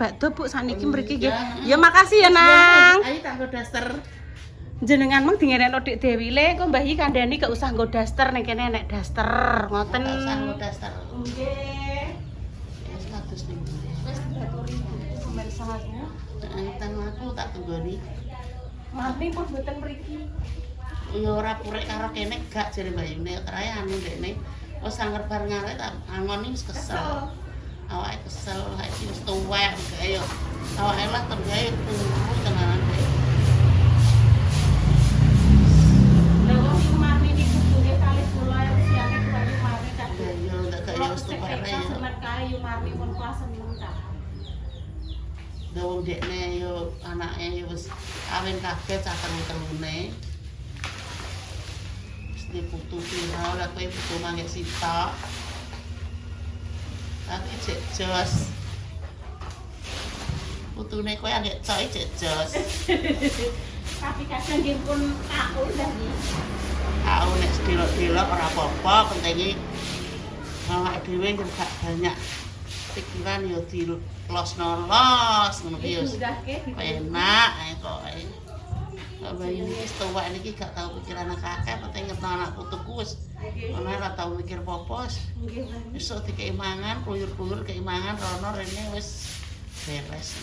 bakdo Bu sakniki mriki nggih. Ya makasih ya Nang. Ayo tak nggo daster. Jenengan mung dingerekno Dik Dewi le, kok Mbah Yi kandhani gak usah nggo daster ning kene enek daster. Ngoten. Tak usah nggo daster. Nggih. Wis kados niku. Wis 30.000 pemirsa aku. Teng aku tak tunggoni. Mati pun mboten mriki. Ya ora purek karo kene gak jare Bayune krae anu ndekne. Wis anger bar ngarep tak angoni wis kesel. Awake kesel, awake wis tuwek kaya awake lah tergawe turu tenanan dek. Lha wong iku mari niku kudune kali kula siange kuwi mari tak. Ya ndak kaya wis tuwek ya. Semet kayu mari pun kelas 6 ta. Wong dekne yo anake yo wis kawin kabeh cah telune. Wis diputu pira lah kowe putu mangke sitok. Tapi cek jos. Putune kowe anggek coy cek jos. Tapi kadang nggih pun aku dah iki. Aku nek delok-delok ora apa-apa, pentinge awake dhewe gak banyak pikiran yo dilos-los ngono ki yo. Enak kok. Kok bayi wis tuwek niki gak tau pikiran akeh, penting ngetno anak putuku wis ana ora tau mikir popos. Nggih, Mbak. Besok dikei mangan, kluyur-kluyur kei mangan rono rene wis beres.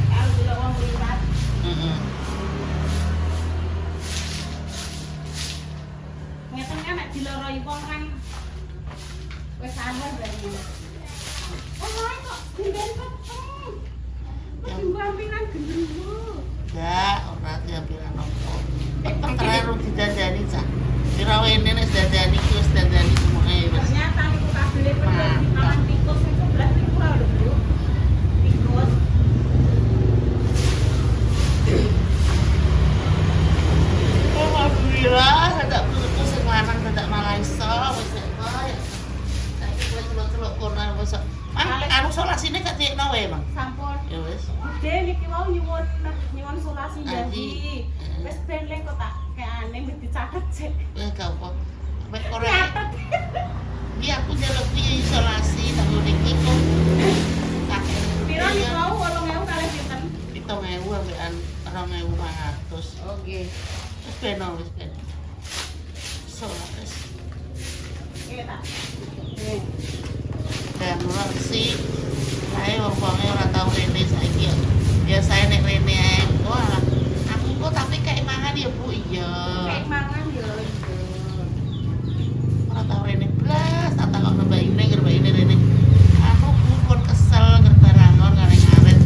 Kalau delok wong liwat, Heeh. ngeten kan nek diloroi wong kan wis salah berarti. Oh, kok dinden peteng. Kok diampinan gendruwo. Enggak, ora diampilan opo. Terlalu didandani cah. Kira wene nek dandani ki wis dandani semuanya wis. Ternyata niku kabele pengen tikus niku belas niku lho, Bu. Tikus. Alhamdulillah, ada putuku sing lanang dadak malah iso wis kok. Saiki kowe celuk-celuk kono wis. Mang anu solasine gak diekno wae, Mang. Sampun. Ya wis. Gede niki mau nyuwun solasi janji. Wis ben lek kok tak kayane wis dicatet sik. Ya gak apa. Mek ora. Catet. Iki aku njaluk piye isolasi tahun iki kok. Kakek. Piro nih mau 8.000 kali pinten? 7.000 ambekan 2.500. Oke. Wis beno wis ben. Solas. Iya ta. Dan ora sih. Ae wong-wonge ora tau rene saiki ya. Biasane nek rene ae. Wah, aku kok tapi kayak mangan ya, Bu. Iya. Kayak mangan yo iya. Ora tau rene blas, tak takokno Mbak Ine, Mbak Ine rene. Aku pun kesel ngerbarangon ngarep-ngarep.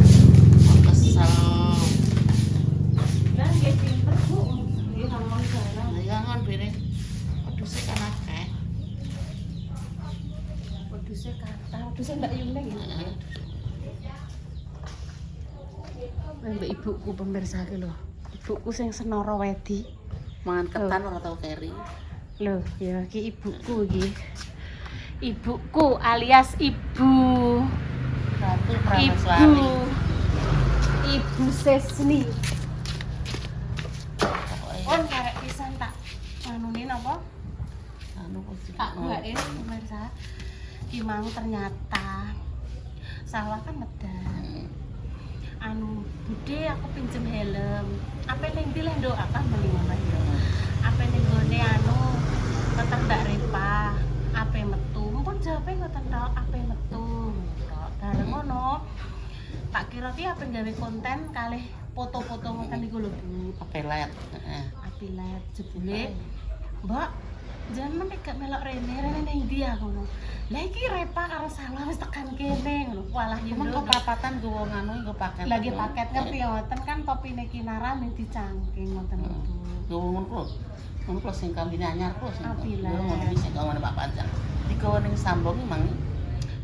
Kok kesel. Lah nggih pinter Bu. Nggih ngomong barang. Lah ya ngon bene. Wedhuse kan akeh. Wedhuse kata, wedhuse Mbak Yune nggih. Heeh. Mbak ibuku pemirsa iki lho. Ibuku sing senara wedi. Mangan ketan ora tau keri. Loh, ya iki ibuku iki. Ibuku alias ibu. Ratu Ibu. Prameswari. Ibu Sesni. Pokoke Pun karek pisan tak anune napa? anu kok Tak gawe pemirsa. Ki mau ternyata sawah kan medan. Anu, Bude aku pinjem helm. Apa ning ndi Nduk? Apa beli ngono ya. Apa ning gone anu ngoten Mbak Repa. Ape metu. Mumpun jawabe ngoten tok, ape metu. Tok bareng ngono. Tak kira ki ape gawe konten kalih foto-foto ngoten niku lho, Bu. pelet. Heeh. Api let jebule. Mbak, jangan nek gak melok rene ning ndi aku ngono. Lah iki Repa karo Salwa wis tekan kene ngono. Walah Cuman kok papatan nggo nganu nggo paket. lagi paket ngerti ya ngoten kan topine Kinara ning dicangking ngoten Bu. Nggo ngono kok. Ngono kok sing kambine anyar kok sing. Apilah. Ngono iki sing ngomong Pak Panjang. Digawa ning sambung iki mang.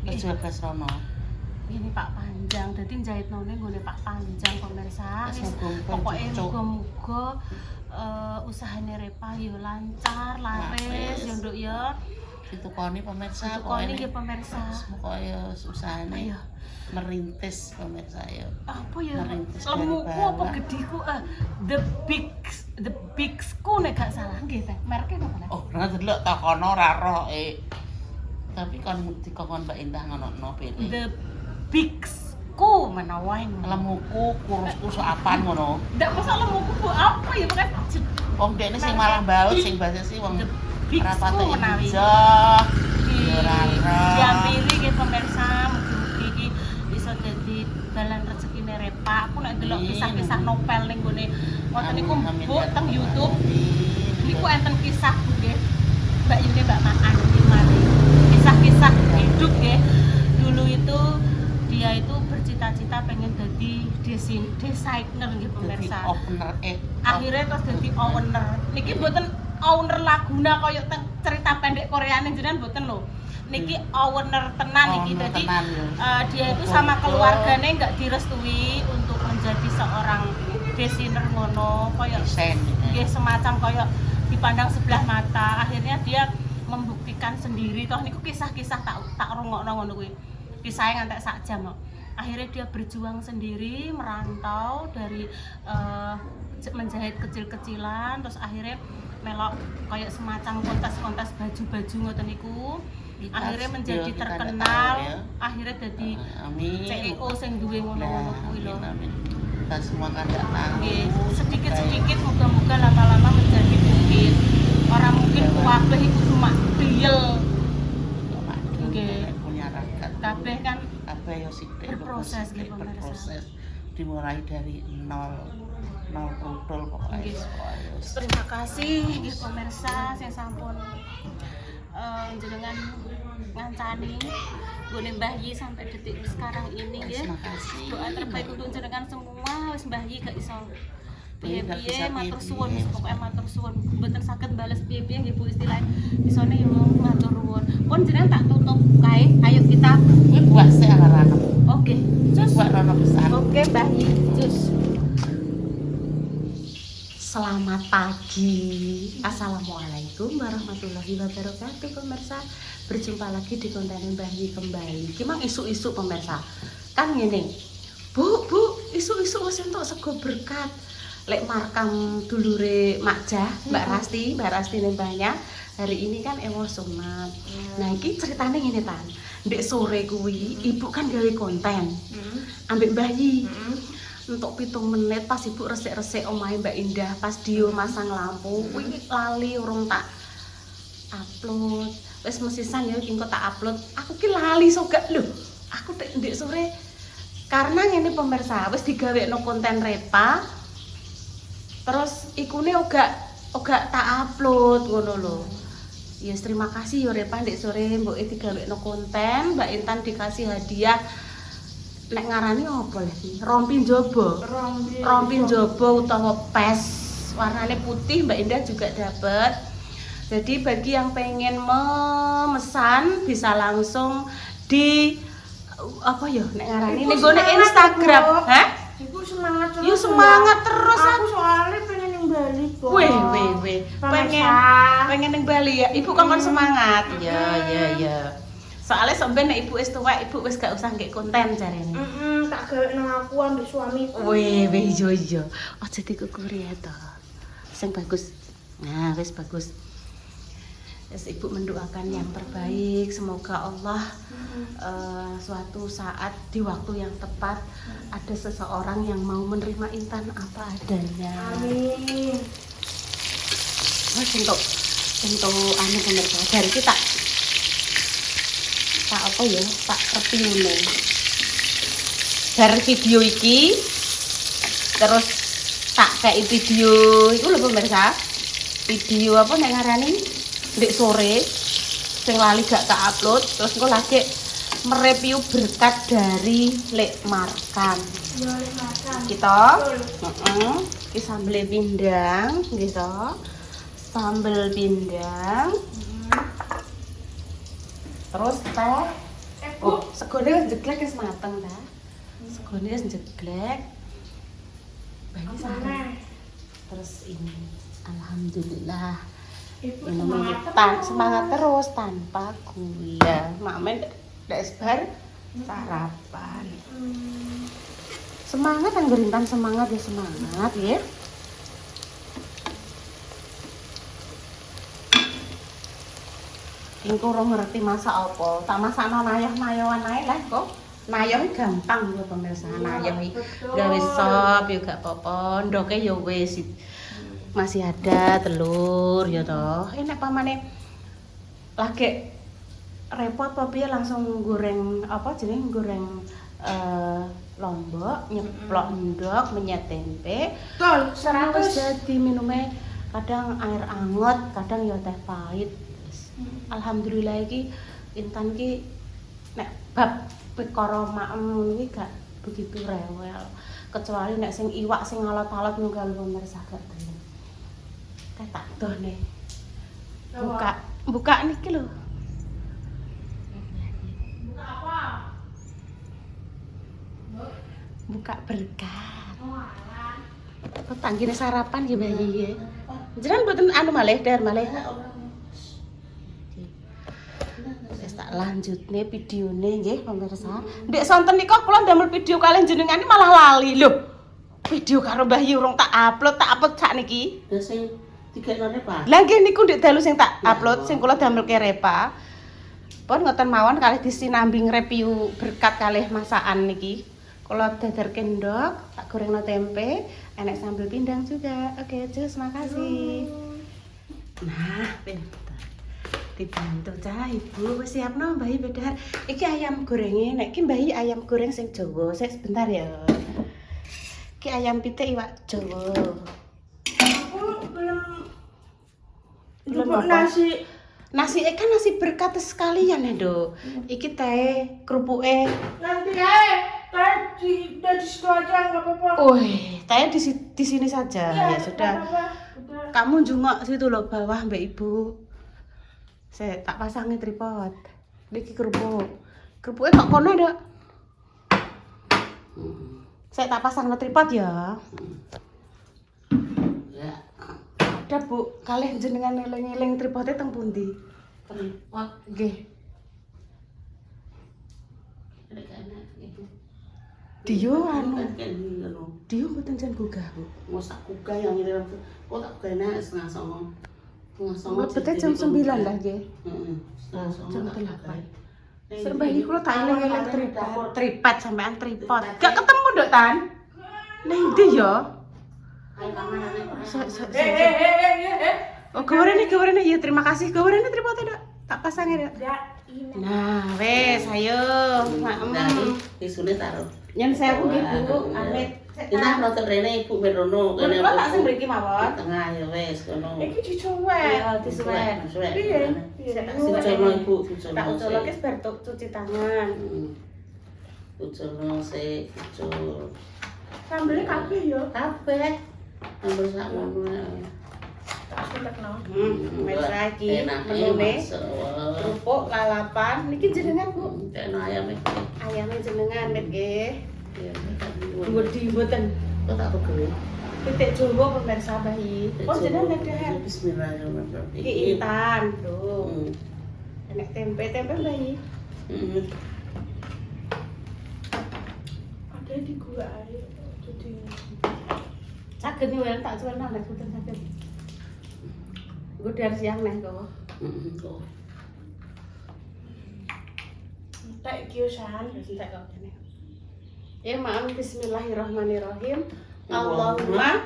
Pejagas rono. Ini Pak Panjang, dadi njahitnone nggone Pak Panjang pemirsa. Wis Wis muga-muga pokoke cocok. muga-muga usahane Repa yo lancar, laris yo Nduk ya. Ditukoni pemirsa Ditukoni nggih pemirsa. Pokoke usahane Ayo. merintis pemirsa ya. Apa ya? Merintis dari Lemuku apa bawah. gediku? The big The Big School nek gak salah nggih teh. Merke napa teh? Oh, ora delok tak kono ora roh Tapi kon dikon Mbak Indah ngono pilih. The Big School menawa Lemuku kurusku sok apaan ngono. Ndak masalah lemuku bu apa ya pakai Wong dekne sing malah baut sing bahasa sih wong The Big rapate School menawi. ijo. Diampiri nggih pemirsa, mugi-mugi iki bisa dadi dalan rezekine Repa. Aku nek delok kisah-kisah novel ning gone wonten niku mbok teng YouTube. Niku enten kisah nggih. Mbak Yuni Mbak Maan mari. Kisah-kisah hidup nggih. Dulu itu dia itu bercita-cita pengen jadi desainer nggih pemirsa. Akhirnya terus jadi owner. Niki mboten owner laguna kaya cerita pendek Koreane jenengan mboten lho. Niki owner tenan iki. Jadi dia itu sama keluarganya nggak direstui untuk menjadi seorang desainer ngono kaya nggih semacam kaya dipandang sebelah mata. Akhirnya dia membuktikan sendiri toh niku kisah-kisah tak rungokno ngono kuwi. Kisahnya ngantek sak jam kok. Akhirnya dia berjuang sendiri merantau dari menjahit kecil-kecilan terus akhirnya melok kayak semacam kontes-kontes baju-baju ngoten niku. Akhirnya menjadi terkenal, akhirnya jadi CEO sing duwe ngono-ngono kuwi lho. Kita semua kan enggak tahu. Sedikit-sedikit moga-moga lama-lama menjadi bukit. Orang mungkin kabeh iku cuma diel. Nggih. Punya rakat. Kabeh kan kabeh yo sithik berproses nggih pemirsa. Berproses dimulai dari nol kutul pokoknya. Terima kasih nggih pemirsa sing sampun jenengan ngancani nggone Mbah Yi sampai detik sekarang ini nggih. Doa terbaik untuk jenengan semua wis Mbah Yi gak iso piye-piye matur suwun pokoke matur suwun mboten saged bales piye-piye nggih Bu istilahnya isone yo matur nuwun. Pun jenengan tak tutup kae. Ayo kita iki buat sik arane. Oke. Cus buat rono pisan. Oke Mbah Yi. Cus. Selamat pagi. Assalamualaikum warahmatullahi wabarakatuh pemirsa. Berjumpa lagi di konten Mbah Yi kembali. Gimana isu-isu pemirsa? Kan ngene. Bu, isu-isu wis entuk sego berkat. Lek markam dulure Makjah, Mbak Rasti ning Mbahnya. Hari ini kan ewo sunat. Nah, iki ceritane ngene tan. Ndek sore kuwi ibu kan gawe konten. Ambek Mbah Yi. Untuk 7 menit pas ibu resik-resik omahe Mbak Indah pas Dio masang lampu kuwi lali urung tak upload. Wis mesisan ya engko tak upload. Aku ki lali sogat lho. Aku ndek sore karena ngene pemirsa wis digawekno konten Repa. Terus ikune uga tak upload ngono lho. Ya terima kasih ya Repa ndek sore mboke digawekno konten, Mbak Intan dikasih hadiah. Nek ngarani apa lagi? Rompi njaba utawa pes warnanya putih Mbak Indah juga dapat. Jadi bagi yang pengen memesan bisa langsung di apa ya nek ngarani ning gone Instagram. Hah? Iku semangat terus. Yo semangat terus aku soalnya pengen ning Bali kok. Weh. Pengen ning Bali ya. Ibu kan semangat. Ya. Soalnya sampeyan nek ibu wis tuwek, ibu wis gak usah nggih konten jarene. Tak gawekno aku ambek suamiku. Weh, yo. Aja dikukuri ya to. Sing bagus. Nah, wis bagus. Wis ibu mendoakan yang terbaik, semoga Allah suatu saat di waktu yang tepat ada seseorang yang mau menerima Intan apa adanya. Amin. Wes untuk anu pemirsa dari kita tak apa ya tak review dari video iki terus tak kayak video itu lho pemirsa video apa nek ngarani ndek sore sing lali gak tak upload terus engko lagi mereview berkat dari Lek Markam kita iki sambel pindang gitu sambel pindang terus teh segone wis jeglek wis mateng ta segone wis jeglek bagi sampai terus ini alhamdulillah Ibu semangat terus tanpa gula mamen ndak sebar sarapan semangat anggur Intan semangat ya Engko ora ngerti masak apa. Tak masakno nayoh-nayohan ae lah kok. Nayoh gampang lho pemirsa. Nayoh iki gawe sop ya gak apa-apa. Ndoke ya wis masih ada telur ya toh. Enak pamane lagi repot apa piye langsung goreng apa jenenge goreng lombok, nyeplok endok, menyet tempe. Tol, Wis dadi minume kadang air anget, kadang ya teh pahit. Alhamdulillah iki Intan ki nek bab perkara maem iki gak begitu rewel. Kecuali nek sing iwak sing alot-alot nunggal pemirsa gak gelem. Kayak tak dohne. Buka niki lho. Buka apa? Buka berkat. Oh, alah. Kok tanggine sarapan ya bayi ya. Jenengan mboten anu malih der malih. Wis tak lanjutne videone nggih pemirsa. Ndek sonten nika kula ndamel video kalian jenengan ini malah lali lho. Video karo Mbah Yu urung tak upload sakniki. Lah sing digenone Pak. Lah nggih niku ndek dalu sing tak upload sing kula damelke Repa. Pun ngoten mawon kalih disinambi review berkat kalih masakan niki. Kula dadarke ndok, tak gorengno tempe, enek sambel pindang juga. Oke, cus, makasih. Nah, pinter. Dibantu cah Ibu, wis siapno Mbah Yu bedhar. Iki ayam gorenge, nek iki Mbah Yu ayam goreng sing Jawa. Sik sebentar ya. Iki ayam pitik iwak Jawa. Aku belum Belum Jupuk apa? nasi. Nasi kan nasi berkat sekalian ya, Dok. Iki teh kerupuke. Nanti tadi di situ aja nggak apa-apa. Wih, teh di sini saja. Ya sudah. nggak apa-apa. Udah. Kamu jungok situ loh bawah Mbak Ibu. Saya tak pasangin tripod. Niki kerupuk. Kerupuknya kok kono, Dok? Saya tak pasang ke tripod ya. Ya, Ada Bu, kalih jenengan ngeling-eling tripodnya teng pundi? tripod Nggih. nek enak ibu. Dio anu, Kan ngono. Dio mboten jan gugah, Bu. Masak kuga yang ini kok tak kena setengah songo. Setengah songo. Mabete jam 9 lah nggih. Heeh. Setengah songo. Jam tak 8. pakai. Serba iki kula tak eling-eling tripod sampean tripod. Gak ketemu, Dok Tan. Ning ndi ya? Ayo kamarane Pak. Oh, gawarene ya terima kasih. Gawarene tripodnya, Dok. Tak pasang ya, Dok. Ya, ini. Nah, wes ayo. Dari isune taruh. Nyen sewu nggih, Bu. Amit. Kita nonton rene ibu merono Kene kok tak sing mriki mawon. tengah ya wes kono. Iki dicuwek. Iya, disuwek. Piye? Dicono ibu, dicono. Tak ucoloke bar cuci tangan. Dicono se dicul. Sambelnya kabeh yo. Kabeh. Ambil sak ngono. Tak sutekno. Wes iki menune. Kerupuk lalapan niki jenengan, Bu. Tekno ayam iki. Ayame jenengan met nggih. Ya, Budi mboten. kok tak pegel. Pitik Jawa pemirsa bayi. Oh jenengan nek Bismillahirrahmanirrahim. iki Intan, lho. Hmm. Enek tempe bayi. Hmm. Ada di gua air. Jadi Saged nyuwun tak suwun nek boten saged. Nggo dar siang neh kok. Kok. tak kiosan. Wis entek kok kene. Ya maaf, bismillahirrahmanirrahim. Allahumma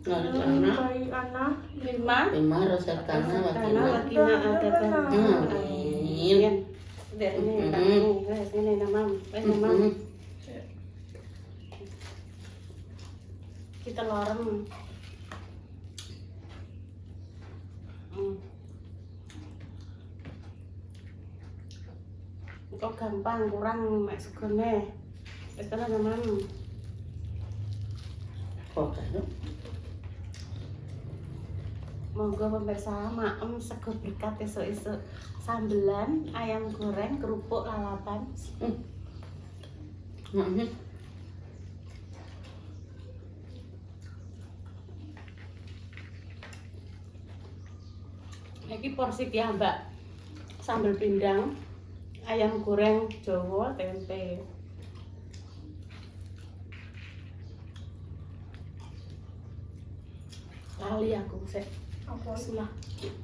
Allahumma Baik anak. lima bima rasatana Tanah wakina. wakina adatan. Amin. Biar ini kamu, wes ini namam, kita lorem. Kok gampang kurang mek segone. Wis tenan namam. Kok kan? Monggo pemirsa, maem sego berkat esuk-esuk sambelan, ayam goreng, kerupuk lalapan. Iki porsi piyambak. Sambal pindang, ayam goreng Jawa, tempe. Lali aku sik. Apa? Bismillah.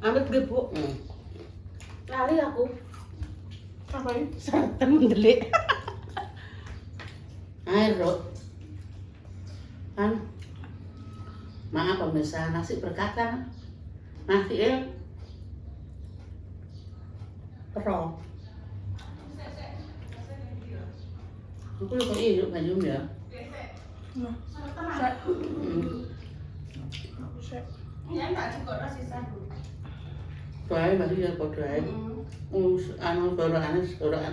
Amit nggih, Bu. Lali aku. Apa ini? Sarten mendelik. Air, Ruk. Kan? Maaf pemirsa, nasi berkat kan? Nasi perok. Aku lupa hidup baju ya. Nah, saya Ya enggak juga sisa dulu. Doain masih ya kok doain. Anu gorokan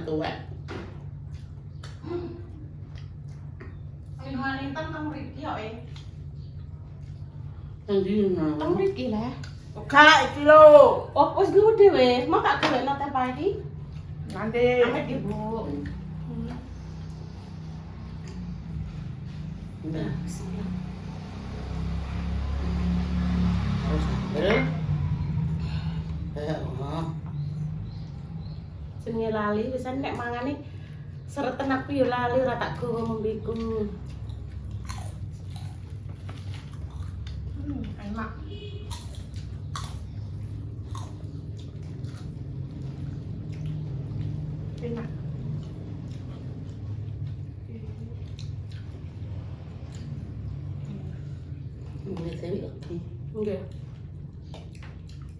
tuwek. Sing wanita nang mriki kok Nanti Nang nang mriki lah. Kak, iki lho. Oh, wis gede weh. Mau tak golekno teh pagi? Nanti. Amit Ibu. Nah, Bismillah. terus ambil. Oh. Jenenge lali pisan nek mangane sereten aku ya lali ora tak gawa ngombeku. Enak. Enak. Ini Dewi oke. Nggih.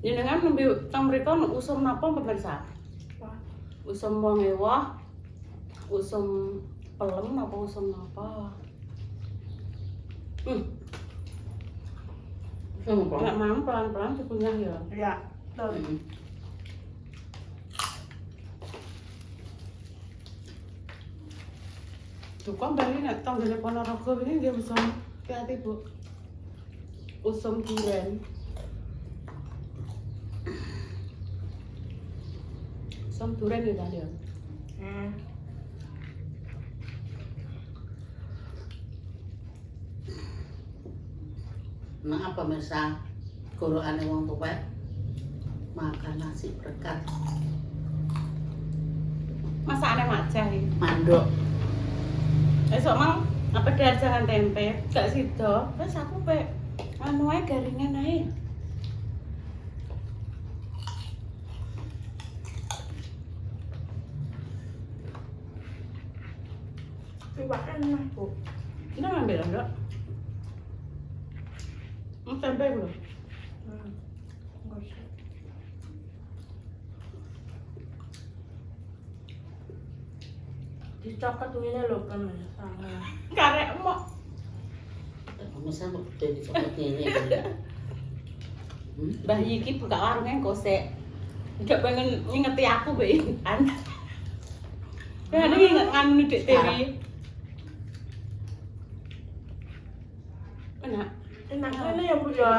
Jenengan nembe teng mriku usum napa pemirsa? Wah, Usum wong ewah. Usum pelem apa usum napa? Sama Nek kok. mam pelan-pelan dikunyah ya. ya. Tuh. Cukup bali nek tanggane Ponorogo ini dia usum hati Bu. Usum duren. Usum duren ya tadi. Maaf pemirsa, gorokane wong tuwek makan nasi berkat Masakane majah iki. mandok. Esok mang apa dar jangan tempe, gak sido. Terus aku pe anu ae garingan ae. Iwak enak, Bu. Kita ngambil ndok. Tempe belum? Enggak usah. Dicokot ini lho kan sama. Karek mok. Pemirsa kok gede dicopot ini. Mbah iki buka warungnya kosek. Nggak pengen ngingeti aku be kan. Ya ada inget nganu Dek Dewi. Enak. Enak ini ya, Bu ya.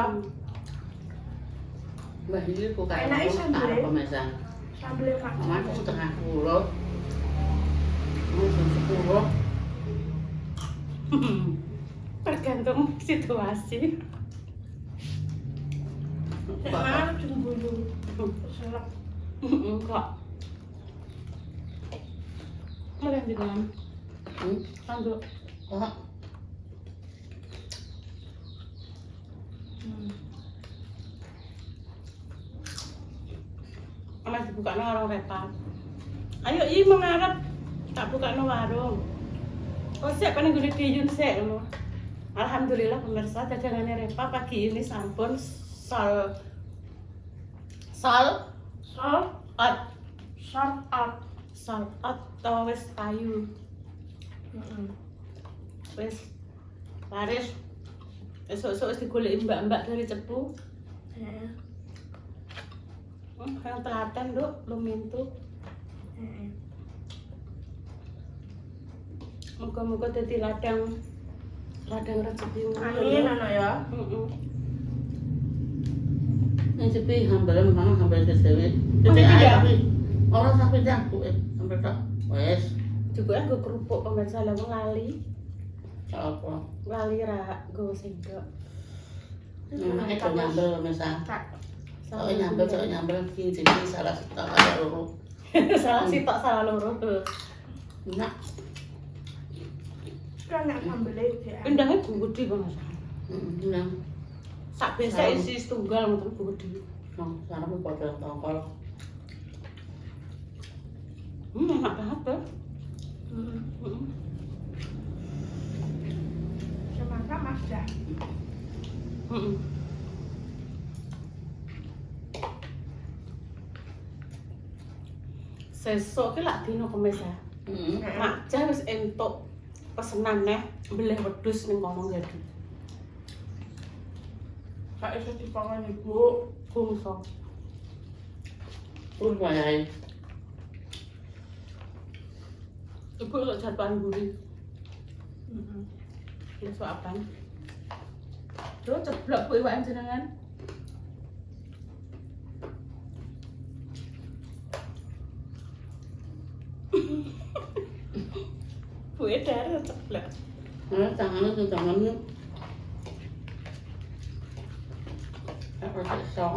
Mbah ini buka Enaknya sambel. arep pemirsa. Sambel Kak. Mas setengah puluh. Sepuluh. Tergantung situasi. Nek mangan jembulu. Selak. Enggak. Mulai di dalam. Tangguh. Oh, Mas dibuka warung repat. Ayo i mengarep tak buka warung. Oh siap paling gue diyun sik ngono. Alhamdulillah pemirsa dagangannya Repa pagi ini sampun sol Salt out atau wis payu. Wis laris. Esok-esok wis digoleki mbak-mbak dari Cepu. Yang telaten Duk, lumintu. Moga-moga dadi ladang rezeki. Amin ana ya. ini sepi hampir memang hampir kesewi. Oh, Jadi iya. air orang sampai jangkuk hampir tak. Wes, Juga gue kerupuk pemirsa lah lali. apa? Lali ra go sendok. Memang itu nyambel misal. Kak. Soalnya nyambel kini jadi salah satu ada loro. Salah sitok salah loro. Nak, Kan nek sambel iki. Endangnya gede banget. nang, Sak biasa isi setunggal ngoten gede. nang sana pun pada tongkol. Enak banget tuh. Sama-sama dah. Sesuk ki lak dino kemis ya. Mak Jah wis entuk pesenan neh beleh wedhus ning kono Gadu. Kak iso dipangan ibu. Bungso. Pun wayahe. Ibu kok jatuhan buri. Besok apaan? Yo ceblok bu iwak jenengan. Bu edar ceblok. Tangannya. Apa iso?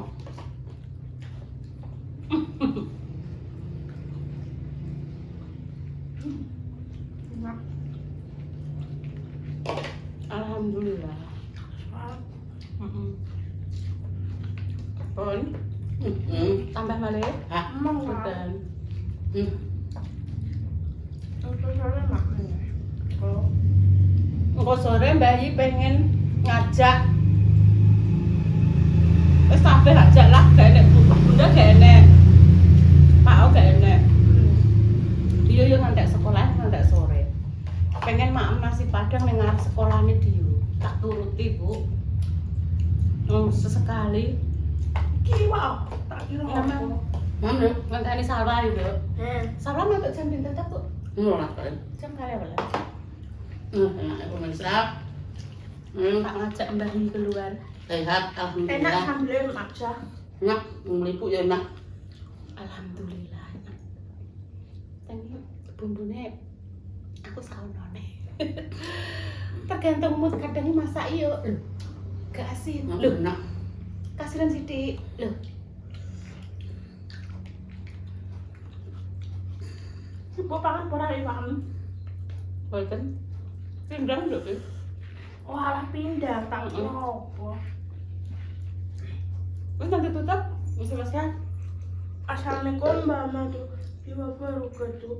Enak. Alhamdulillah. Pun tambah malih. Ah, Emang Udan. Untuk sore makan. Oh. Engko sore Mbak Yi pengen ngajak. Wis kabeh ajak lah, gak enek bunda gak enek. Pak gak enek. Dia yo ngantek sekolah ngantek sore. Pengen mak nasi padang ning ngarep sekolahane dia. Tak turuti, Bu. Sesekali. Ki wae. Tak kira Memang mana? ngenteni Salwa yo, Bu. Salwa masuk jam pinten ta, Bu? Murah kan? Jam kali apa? Enak pemirsa. Tak ngajak Mbak Yi keluar. Sehat, enak alhamdulillah. sambil aja. Enak, meliput ya enak. Alhamdulillah. Tapi bumbune aku saunone. Tergantung mood kadang masak yo. Gak asin. Loh, Enak. kasihan sithik. Loh. Ibu pangan pora iwan. Boten. Pindang lho, Bu. Oh, alah pindah tak kira apa. Wis nanti tutup. Wis selesai. Assalamualaikum Mbak Madu. Ibu wabarakatuh.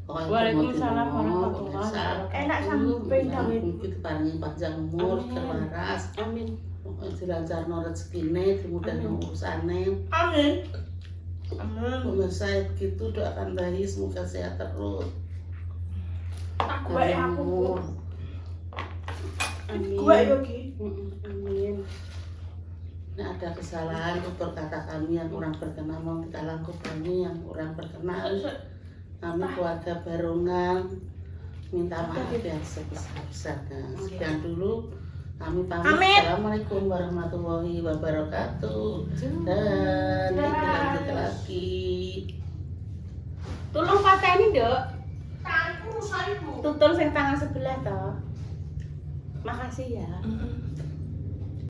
Waalaikumsalam warahmatullahi Pemirsa. wabarakatuh. Enak sampai dawet. Mungkin diparingi panjang umur, Amin. terwaras. Amin. Dilancarno rezekine, dimudahno Amin. urusane. Amin. Amin. Pemirsa begitu doakan bayi semoga sehat terus. Tak gue aku. umur. Amin. Gue yo ki. Amin. Nah, ada kesalahan tutur kata kami yang kurang berkenan mohon kita lakukannya yang kurang berkenan. Kami keluarga Barongan minta maaf yang sebesar-besarnya. Sekian dulu kami pamit. Amin. Assalamualaikum warahmatullahi wabarakatuh. Dan kita lanjut lagi. Tolong pateni, Nduk. Tanganku rusak ibu. Tutul sing tangan sebelah toh. Makasih ya.